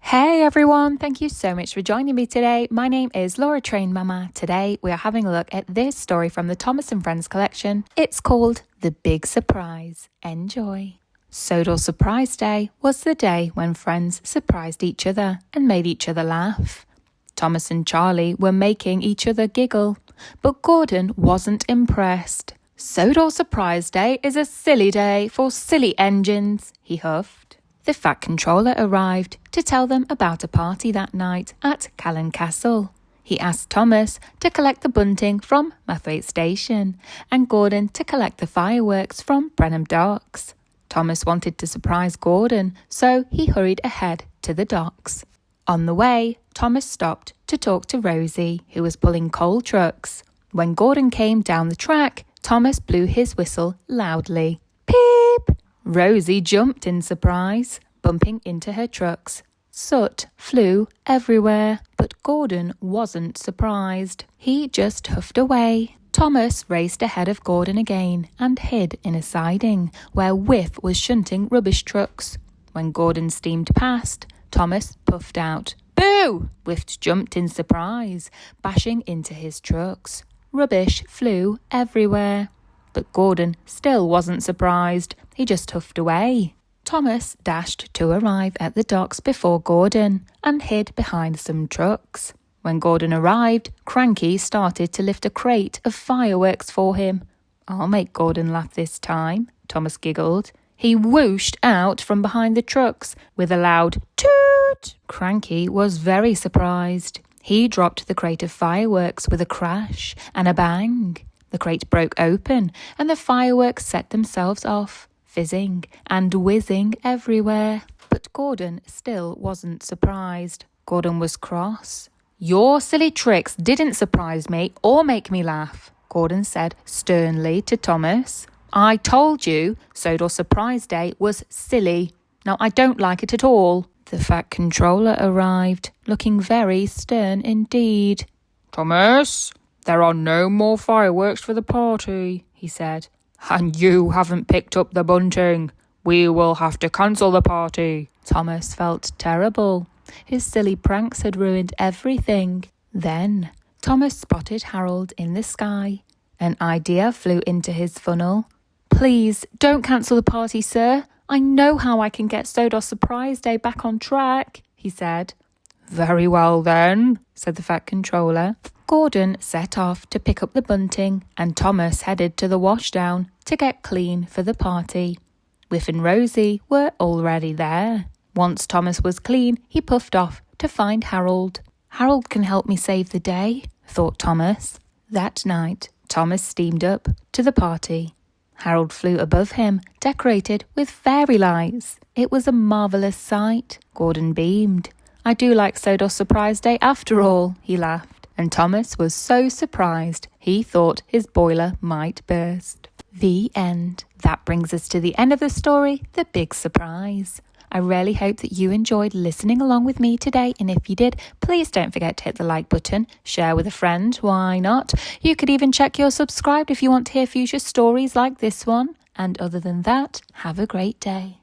Hey everyone, thank you so much for joining me today. My name is Laura Train Mama. Today we are having a look at this story from the Thomas and Friends collection. It's called The Big Surprise. Enjoy. Sodor Surprise Day was the day when friends surprised each other and made each other laugh. Thomas and Charlie were making each other giggle, but Gordon wasn't impressed. Sodor Surprise Day is a silly day for silly engines, he huffed. The Fat Controller arrived to tell them about a party that night at Callan Castle. He asked Thomas to collect the bunting from Mathwaite Station and Gordon to collect the fireworks from Brenham Docks. Thomas wanted to surprise Gordon, so he hurried ahead to the docks. On the way, Thomas stopped to talk to Rosie, who was pulling coal trucks. When Gordon came down the track, Thomas blew his whistle loudly. Peep! Rosie jumped in surprise, bumping into her trucks. Soot flew everywhere, but Gordon wasn't surprised. He just huffed away. Thomas raced ahead of Gordon again and hid in a siding where Whiff was shunting rubbish trucks. When Gordon steamed past, Thomas puffed out. Boo! Whiff jumped in surprise, bashing into his trucks. Rubbish flew everywhere. But Gordon still wasn't surprised. He just huffed away. Thomas dashed to arrive at the docks before Gordon and hid behind some trucks. When Gordon arrived, Cranky started to lift a crate of fireworks for him. I'll make Gordon laugh this time, Thomas giggled. He whooshed out from behind the trucks with a loud toot. Cranky was very surprised. He dropped the crate of fireworks with a crash and a bang. The crate broke open and the fireworks set themselves off, fizzing and whizzing everywhere. But Gordon still wasn't surprised. Gordon was cross. Your silly tricks didn't surprise me or make me laugh, Gordon said sternly to Thomas. I told you Sodor Surprise Day was silly. Now I don't like it at all. The Fat Controller arrived, looking very stern indeed. Thomas, there are no more fireworks for the party, he said. And you haven't picked up the bunting. We will have to cancel the party. Thomas felt terrible. His silly pranks had ruined everything. Then Thomas spotted Harold in the sky. An idea flew into his funnel. Please, don't cancel the party, sir. I know how I can get Sodor Surprise Day back on track, he said. Very well then, said the Fat Controller. Gordon set off to pick up the bunting and Thomas headed to the washdown to get clean for the party. Whiff and Rosie were already there. Once Thomas was clean, he puffed off to find Harold. Harold can help me save the day, thought Thomas. That night, Thomas steamed up to the party. Harold flew above him, decorated with fairy lights. It was a marvellous sight. Gordon beamed. I do like Sodor Surprise Day after all, he laughed. And Thomas was so surprised he thought his boiler might burst. The end. That brings us to the end of the story, The Big Surprise. I really hope that you enjoyed listening along with me today, and if you did, please don't forget to hit the like button, share with a friend, why not? You could even check you're subscribed if you want to hear future stories like this one. And other than that, have a great day.